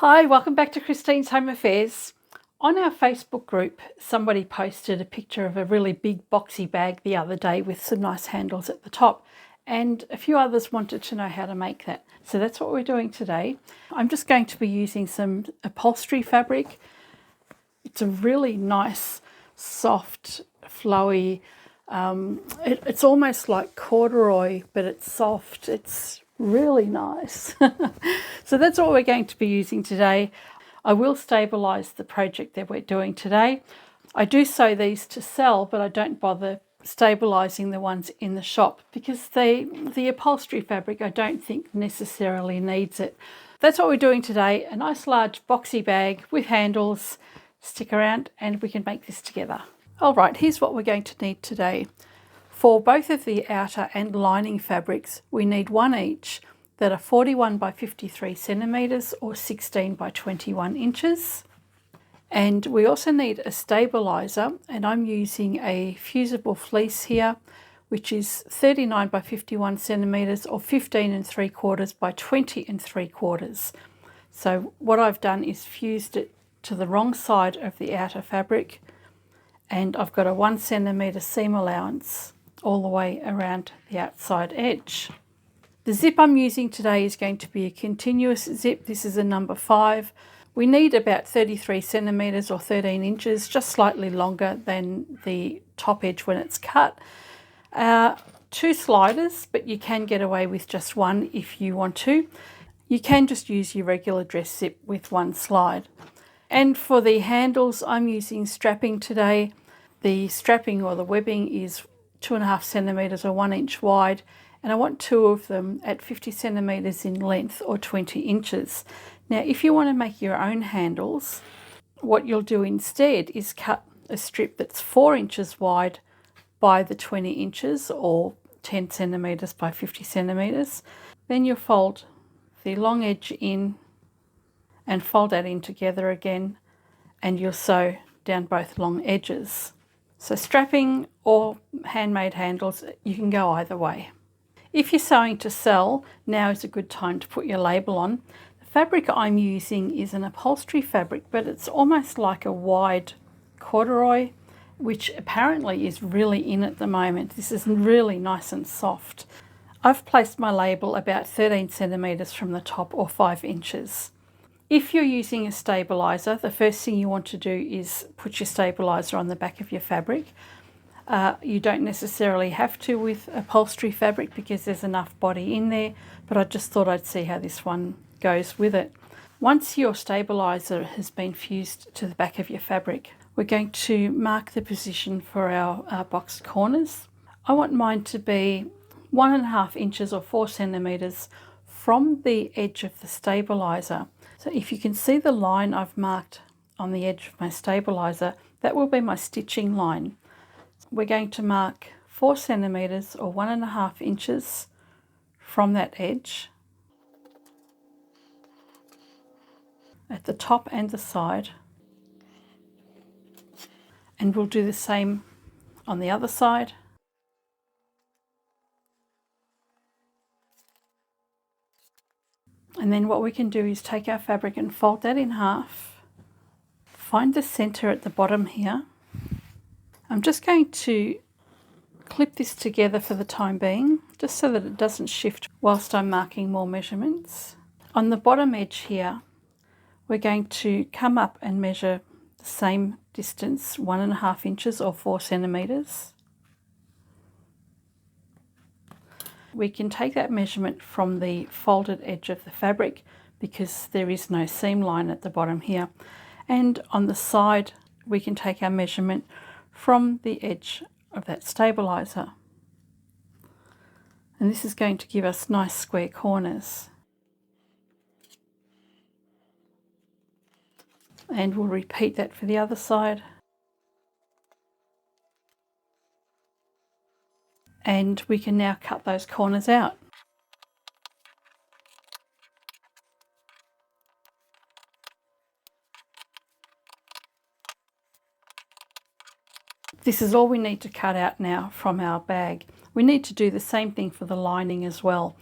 Hi, welcome back to Christine's Home Affairs. On our Facebook group, somebody posted a picture of a really big boxy bag the other day with some nice handles at the top, and a few others wanted to know how to make that. So that's what we're doing today. I'm just going to be using some upholstery fabric. It's a really nice, soft, flowy, it's almost like corduroy, but it's soft. It's really nice. So that's what we're going to be using today. I will stabilise the project that we're doing today. I do sew these to sell, but I don't bother stabilising the ones in the shop because the upholstery fabric I don't think necessarily needs it. That's what we're doing today, a nice large boxy bag with handles. Stick around and we can make this together. All right, here's what we're going to need today. For both of the outer and lining fabrics, we need one each that are 41 by 53 centimetres or 16 by 21 inches. And we also need a stabiliser, and I'm using a fusible fleece here, which is 39 by 51 centimetres or 15 3/4 by 20 3/4. So what I've done is fused it to the wrong side of the outer fabric, and I've got a 1 centimetre seam allowance all the way around the outside edge. The zip I'm using today is going to be a continuous zip. This is a number 5. We need about 33 centimetres or 13 inches, just slightly longer than the top edge when it's cut. 2 sliders, but you can get away with just one if you want to. You can just use your regular dress zip with one slide. And for the handles, I'm using strapping today. The strapping or the webbing is 2.5 centimetres or 1 inch wide, and I want 2 of them at 50 centimetres in length or 20 inches. Now, if you want to make your own handles, what you'll do instead is cut a strip that's 4 inches wide by the 20 inches or 10 centimetres by 50 centimetres. Then you'll fold the long edge in and fold that in together again, and you'll sew down both long edges. So strapping or handmade handles, you can go either way. If you're sewing to sell, now is a good time to put your label on. The fabric I'm using is an upholstery fabric, but it's almost like a wide corduroy, which apparently is really in at the moment. This is really nice and soft. I've placed my label about 13 centimetres from the top or 5 inches. If you're using a stabiliser, the first thing you want to do is put your stabiliser on the back of your fabric. You don't necessarily have to with upholstery fabric because there's enough body in there, but I just thought I'd see how this one goes with it. Once your stabiliser has been fused to the back of your fabric, we're going to mark the position for our boxed corners. I want mine to be 1.5 inches or 4 centimetres from the edge of the stabiliser. So if you can see the line I've marked on the edge of my stabiliser, that will be my stitching line. We're going to mark 4 centimetres or 1.5 inches from that edge at the top and the side, and we'll do the same on the other side. And then what we can do is take our fabric and fold that in half. Find the centre at the bottom here. I'm just going to clip this together for the time being, just so that it doesn't shift whilst I'm marking more measurements. On the bottom edge here, we're going to come up and measure the same distance, 1.5 inches or 4 centimetres. We can take that measurement from the folded edge of the fabric because there is no seam line at the bottom here. And on the side, we can take our measurement from the edge of that stabiliser. And this is going to give us nice square corners. And we'll repeat that for the other side. And we can now cut those corners out. This is all we need to cut out now from our bag. We need to do the same thing for the lining as well.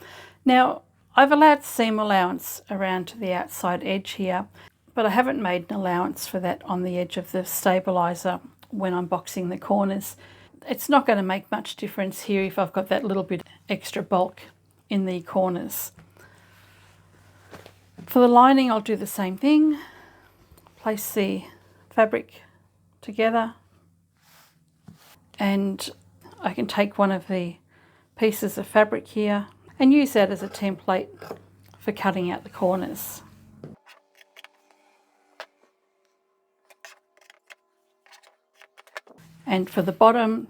Now, I've allowed seam allowance around to the outside edge here, but I haven't made an allowance for that on the edge of the stabiliser when I'm boxing the corners. It's not going to make much difference here if I've got that little bit extra bulk in the corners. For the lining, I'll do the same thing. Place the fabric together, and I can take one of the pieces of fabric here and use that as a template for cutting out the corners. And for the bottom,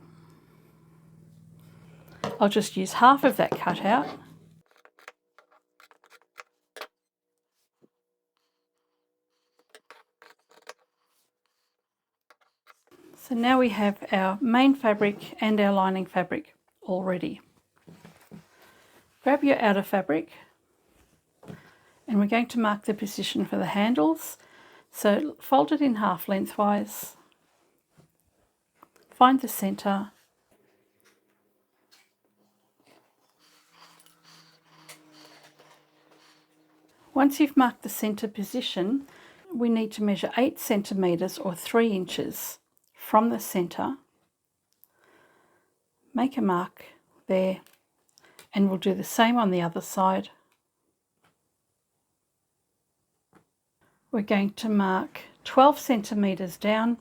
I'll just use half of that cutout. So now we have our main fabric and our lining fabric all ready. Grab your outer fabric, and we're going to mark the position for the handles. So fold it in half lengthwise, find the centre, once you've marked the centre position, we need to measure 8 centimetres or 3 inches from the centre. Make a mark there, and we'll do the same on the other side. We're going to mark 12 centimetres down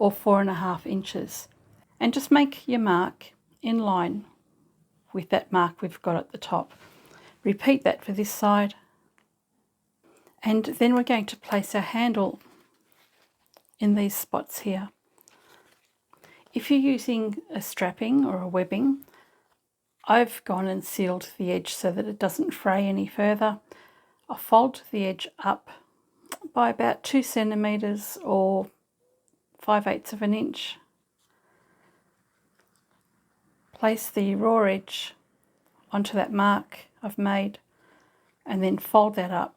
or 4.5 inches, and just make your mark in line with that mark we've got at the top. Repeat that for this side, and then we're going to place our handle in these spots here. If you're using a strapping or a webbing, I've gone and sealed the edge so that it doesn't fray any further. I'll fold the edge up by about 2 centimetres or 5/8 of an inch. Place the raw edge onto that mark I've made, and then fold that up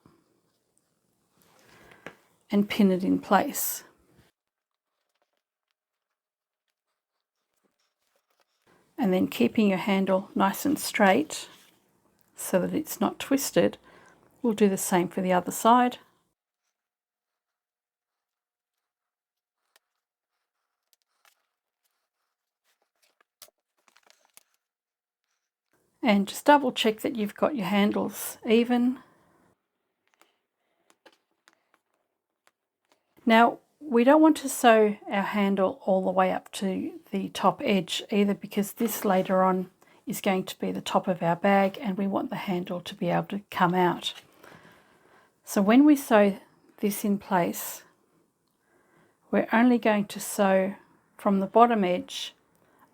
and pin it in place. And then keeping your handle nice and straight so that it's not twisted, we'll do the same for the other side. And just double check that you've got your handles even. Now, we don't want to sew our handle all the way up to the top edge either, because this later on is going to be the top of our bag and we want the handle to be able to come out. So when we sew this in place, we're only going to sew from the bottom edge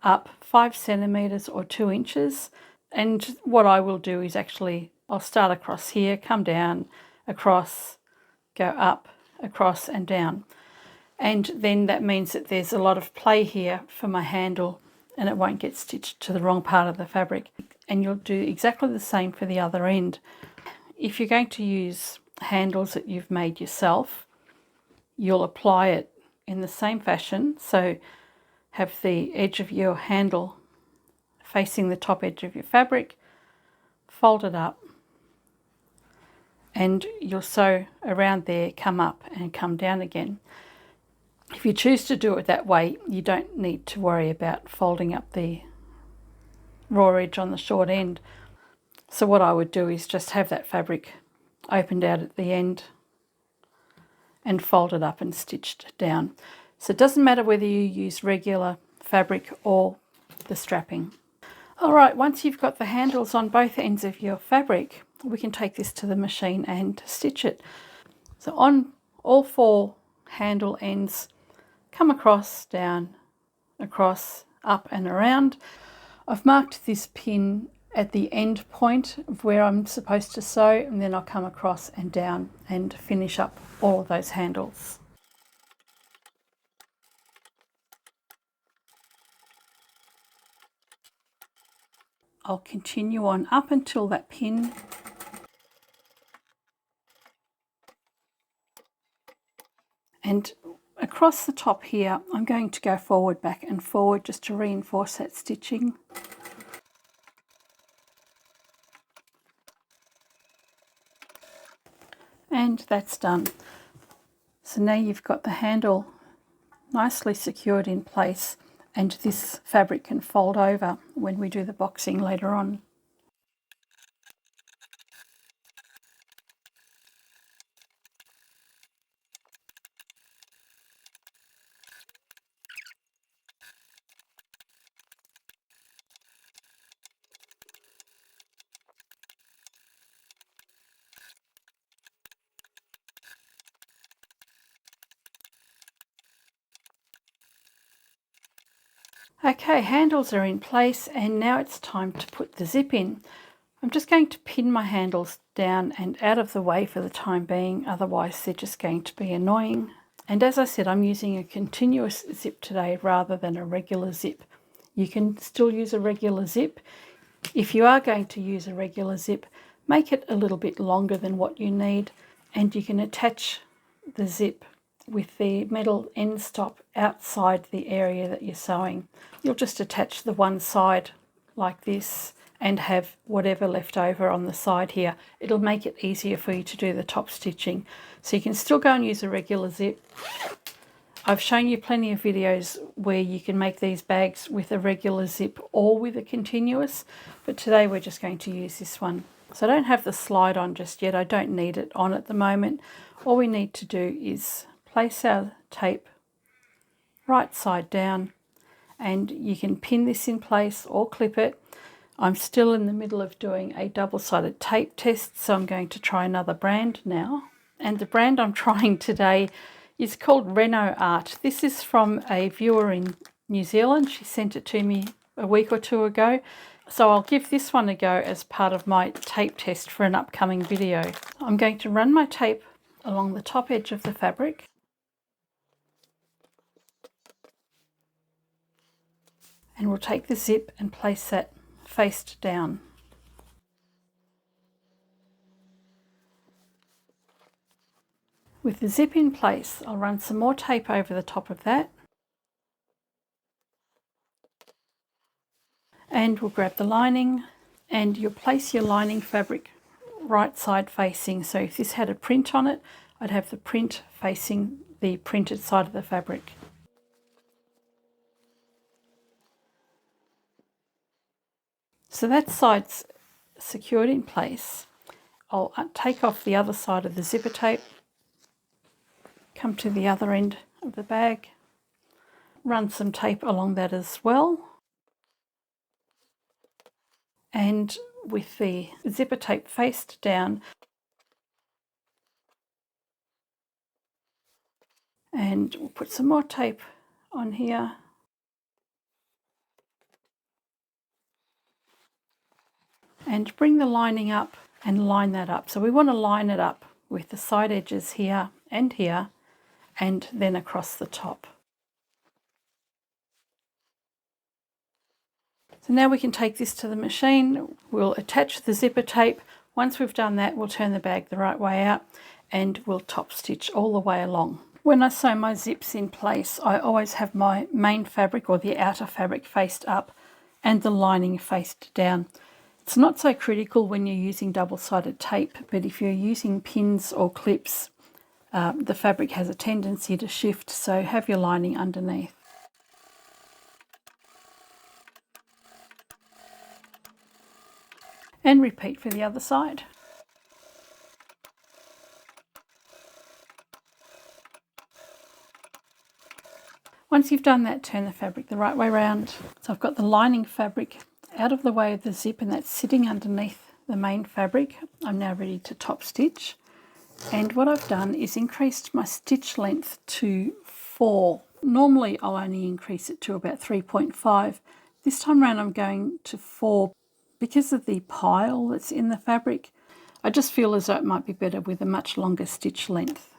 up 5 centimetres or 2 inches. And what I will do is I'll start across here, come down, across, go up, across and down. And then that means that there's a lot of play here for my handle and it won't get stitched to the wrong part of the fabric. And you'll do exactly the same for the other end. If you're going to use handles that you've made yourself, you'll apply it in the same fashion. So have the edge of your handle facing the top edge of your fabric, fold it up, and you'll sew around there, come up and come down again. If you choose to do it that way, you don't need to worry about folding up the raw edge on the short end. So what I would do is just have that fabric opened out at the end and fold it up and stitched down. So it doesn't matter whether you use regular fabric or the strapping. All right, once you've got the handles on both ends of your fabric, we can take this to the machine and stitch it. So on all 4 handle ends, come across, down, across, up and around. I've marked this pin at the end point of where I'm supposed to sew, and then I'll come across and down and finish up all of those handles. I'll continue on up until that pin, and across the top here I'm going to go forward, back and forward just to reinforce that stitching. And that's done. So now you've got the handle nicely secured in place, and this fabric can fold over when we do the boxing later on. Okay, handles are in place, and now it's time to put the zip in. I'm just going to pin my handles down and out of the way for the time being, otherwise they're just going to be annoying. And as I said, I'm using a continuous zip today rather than a regular zip. You can still use a regular zip. If you are going to use a regular zip, make it a little bit longer than what you need, and you can attach the zip with the metal end stop outside the area that you're sewing. You'll just attach the one side like this and have whatever left over on the side here. It'll make it easier for you to do the top stitching. So you can still go and use a regular zip. I've shown you plenty of videos where you can make these bags with a regular zip or with a continuous, but today we're just going to use this one. So I don't have the slide on just yet. I don't need it on at the moment. All we need to do is place our tape right side down, and you can pin this in place or clip it. I'm still in the middle of doing a double-sided tape test, so I'm going to try another brand now. And the brand I'm trying today is called Reno Art. This is from a viewer in New Zealand. She sent it to me a week or two ago. So I'll give this one a go as part of my tape test for an upcoming video. I'm going to run my tape along the top edge of the fabric. And we'll take the zip and place that faced down. With the zip in place, I'll run some more tape over the top of that. And we'll grab the lining, and you'll place your lining fabric right side facing. So if this had a print on it, I'd have the print facing the printed side of the fabric. So that side's secured in place. I'll take off the other side of the zipper tape, come to the other end of the bag, run some tape along that as well, and with the zipper tape faced down, and we'll put some more tape on here. And bring the lining up and line that up. So we want to line it up with the side edges here, and then across the top. So now we can take this to the machine. We'll attach the zipper tape. Once we've done that, we'll turn the bag the right way out and we'll top stitch all the way along. When I sew my zips in place, I always have my main fabric or the outer fabric faced up and the lining faced down. It's not so critical when you're using double-sided tape, but if you're using pins or clips, the fabric has a tendency to shift, so have your lining underneath. And repeat for the other side. Once you've done that, turn the fabric the right way around. So I've got the lining fabric out of the way of the zip, and that's sitting underneath the main fabric. I'm now ready to top stitch, and what I've done is increased my stitch length to 4. Normally I'll only increase it to about 3.5. This time around I'm going to 4 because of the pile that's in the fabric. I just feel as though it might be better with a much longer stitch length,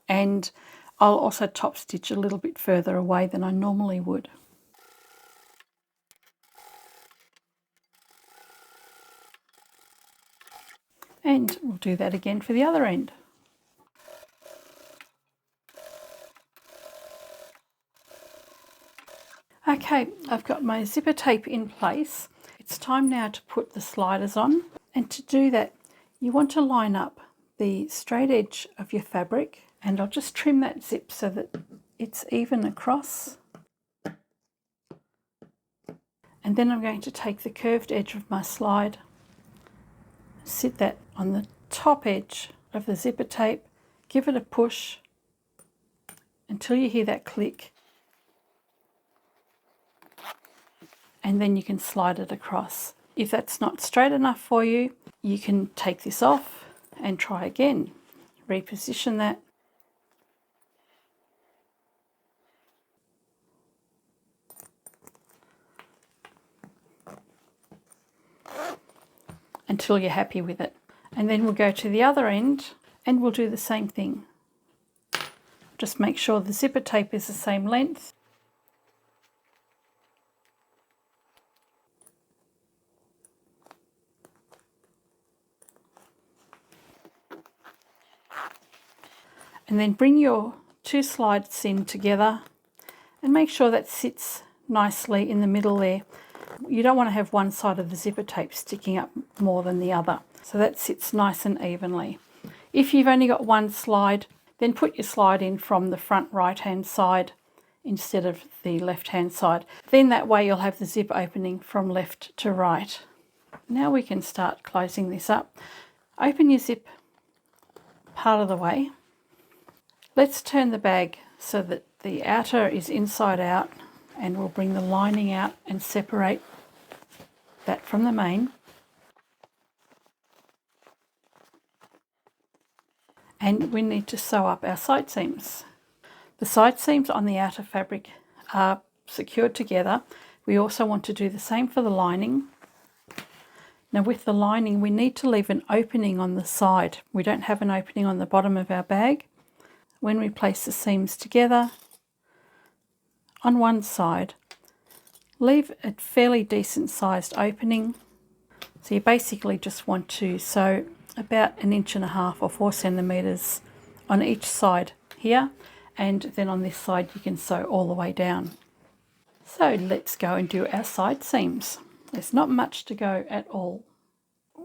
and I'll also top stitch a little bit further away than I normally would. And we'll do that again for the other end. Okay, I've got my zipper tape in place. It's time now to put the sliders on. And to do that, you want to line up the straight edge of your fabric, and I'll just trim that zip so that it's even across. And then I'm going to take the curved edge of my slide, sit that on the top edge of the zipper tape, give it a push until you hear that click, and then you can slide it across. If that's not straight enough for you, you can take this off and try again. Reposition that. Until you're happy with it. And then we'll go to the other end and we'll do the same thing. Just make sure the zipper tape is the same length. And then bring your two slides in together and make sure that sits nicely in the middle there. You don't want to have one side of the zipper tape sticking up more than the other. So that sits nice and evenly. If you've only got one slide, then put your slide in from the front right-hand side instead of the left-hand side. Then that way you'll have the zip opening from left to right. Now we can start closing this up. Open your zip part of the way. Let's turn the bag so that the outer is inside out, and we'll bring the lining out and separate that from the main. And we need to sew up our side seams. The side seams on the outer fabric are secured together. We also want to do the same for the lining. Now with the lining, we need to leave an opening on the side. We don't have an opening on the bottom of our bag. When we place the seams together on one side, leave a fairly decent sized opening. So you basically just want to sew about 1.5 inches or 4 centimeters on each side here, and then on this side you can sew all the way down. So let's go and do our side seams. There's not much to go at all.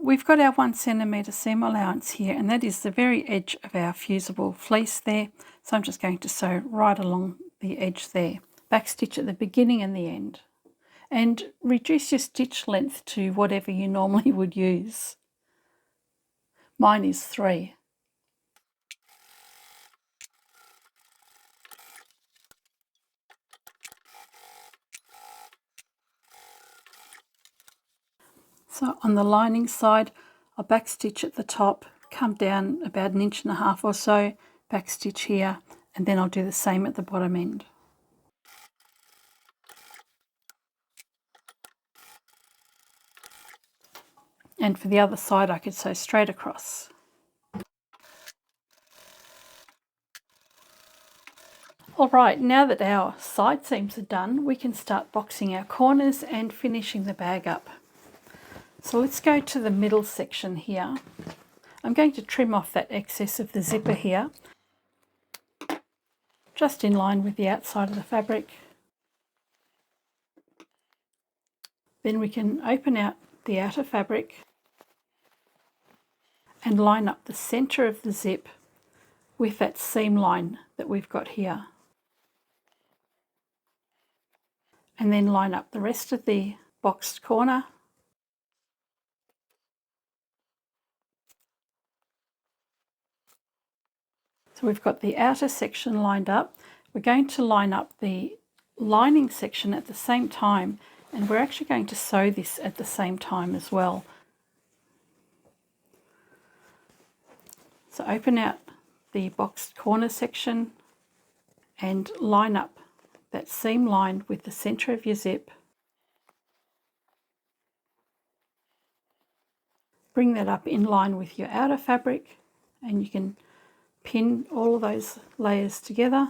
We've got our 1 centimeter seam allowance here, and that is the very edge of our fusible fleece there. So I'm just going to sew right along the edge there. Backstitch at the beginning and the end. And reduce your stitch length to whatever you normally would use. Mine is 3. So on the lining side, I'll backstitch at the top, come down about 1.5 inches or so, backstitch here, and then I'll do the same at the bottom end. And for the other side, I could sew straight across. All right, now that our side seams are done, we can start boxing our corners and finishing the bag up. So let's go to the middle section here. I'm going to trim off that excess of the zipper here, just in line with the outside of the fabric. Then we can open out the outer fabric and line up the center of the zip with that seam line that we've got here. And then line up the rest of the boxed corner. So we've got the outer section lined up. We're going to line up the lining section at the same time, and we're actually going to sew this at the same time as well. So open out the boxed corner section and line up that seam line with the center of your zip. Bring that up in line with your outer fabric, and you can pin all of those layers together.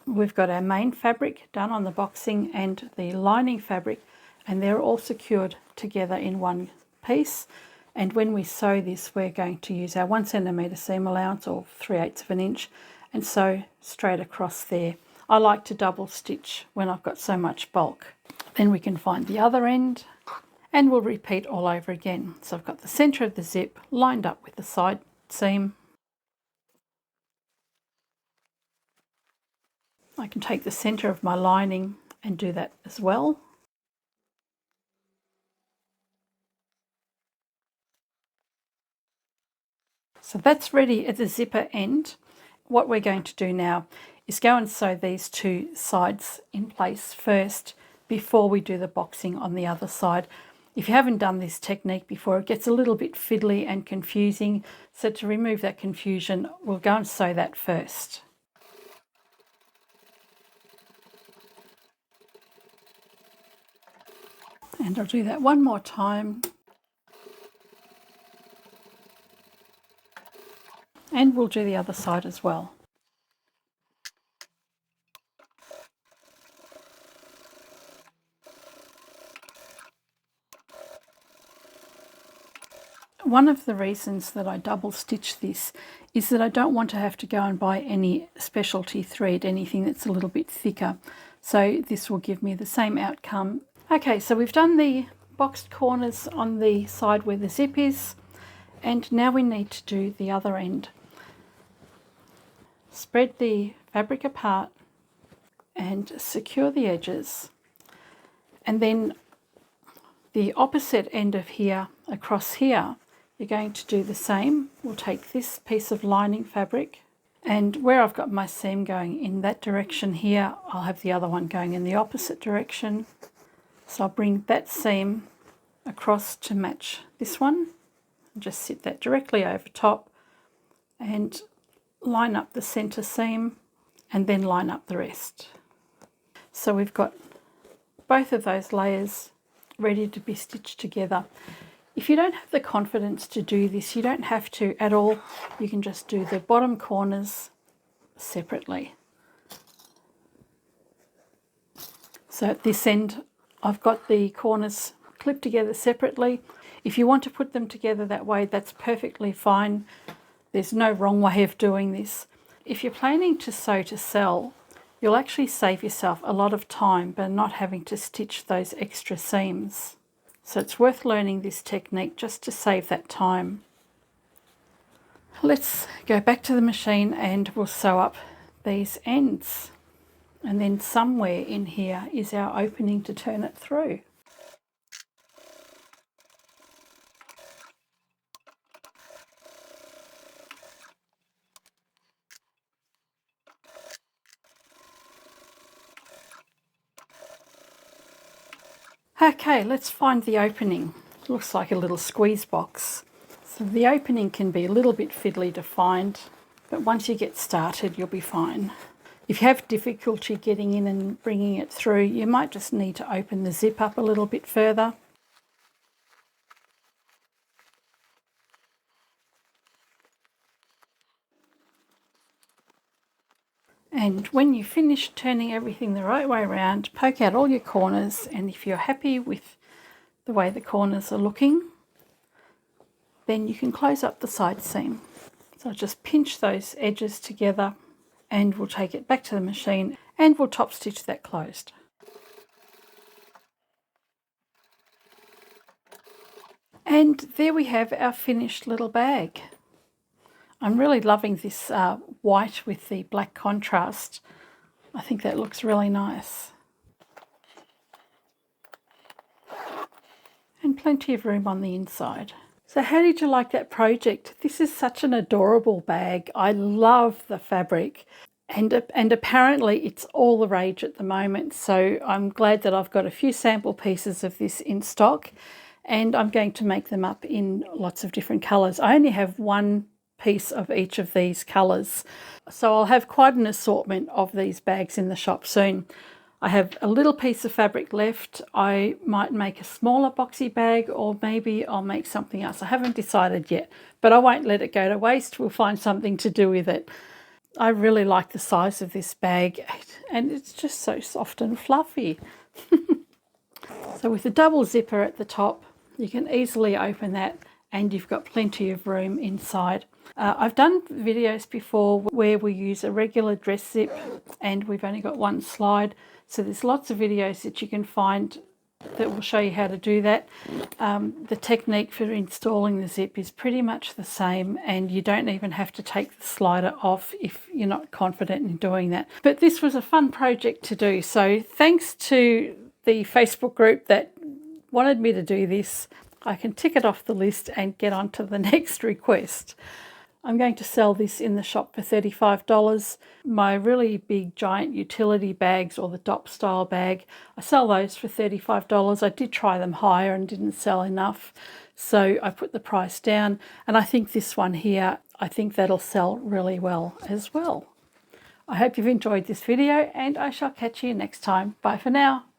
We've got our main fabric done on the boxing and the lining fabric, and they're all secured together in one piece. And when we sew this, we're going to use our 1 centimeter seam allowance, or 3/8 of an inch, and sew straight across there. I like to double stitch when I've got so much bulk. Then we can find the other end And we'll repeat all over again. So I've got the center of the zip lined up with the side seam. I can take the center of my lining and do that as well. So that's ready at the zipper end. What we're going to do now is go and sew these two sides in place first before we do the boxing on the other side. If you haven't done this technique before, it gets a little bit fiddly and confusing. So to remove that confusion, we'll go and sew that first. And I'll do that one more time. And we'll do the other side as well. One of the reasons that I double stitch this is that I don't want to have to go and buy any specialty thread, anything that's a little bit thicker. So this will give me the same outcome. Okay, so we've done the boxed corners on the side where the zip is, and now we need to do the other end. Spread the fabric apart and secure the edges, and then the opposite end of here across here, you're going to do the same. We'll take this piece of lining fabric, and where I've got my seam going in that direction here, I'll have the other one going in the opposite direction. So I'll bring that seam across to match this one, and just sit that directly over top and line up the center seam and then line up the rest. So we've got both of those layers ready to be stitched together. If you don't have the confidence to do this, you don't have to at all. You can just do the bottom corners separately. So at this end, I've got the corners clipped together separately. If you want to put them together that way, that's perfectly fine. There's no wrong way of doing this. If you're planning to sew to sell, you'll actually save yourself a lot of time by not having to stitch those extra seams. So it's worth learning this technique just to save that time. Let's go back to the machine and we'll sew up these ends. And then somewhere in here is our opening to turn it through. Okay, let's find the opening. It looks like a little squeeze box. So the opening can be a little bit fiddly to find, but once you get started, you'll be fine. If you have difficulty getting in and bringing it through, you might just need to open the zip up a little bit further. And when you finish turning everything the right way around, poke out all your corners, and if you're happy with the way the corners are looking, then you can close up the side seam. So just pinch those edges together and we'll take it back to the machine and we'll top stitch that closed. And there we have our finished little bag. I'm really loving this white with the black contrast. I think that looks really nice. And plenty of room on the inside. So how did you like that project? This is such an adorable bag. I love the fabric. And apparently it's all the rage at the moment. So I'm glad that I've got a few sample pieces of this in stock. And I'm going to make them up in lots of different colours. I only have one piece of each of these colours, so I'll have quite an assortment of these bags in the shop soon. I have a little piece of fabric left. I might make a smaller boxy bag, or maybe I'll make something else. I haven't decided yet, but I won't let it go to waste. We'll find something to do with it. I really like the size of this bag, and it's just so soft and fluffy. So with the double zipper at the top, you can easily open that and you've got plenty of room inside. I've done videos before where we use a regular dress zip and we've only got one slide. So there's lots of videos that you can find that will show you how to do that. The technique for installing the zip is pretty much the same, and you don't even have to take the slider off if you're not confident in doing that. But this was a fun project to do, so thanks to the Facebook group that wanted me to do this, I can tick it off the list and get on to the next request. I'm going to sell this in the shop for $35. My really big giant utility bags, or the dop style bag, I sell those for $35. I did try them higher and didn't sell enough, so I put the price down. And I think this one here, I think that'll sell really well as well. I hope you've enjoyed this video, and I shall catch you next time. Bye for now.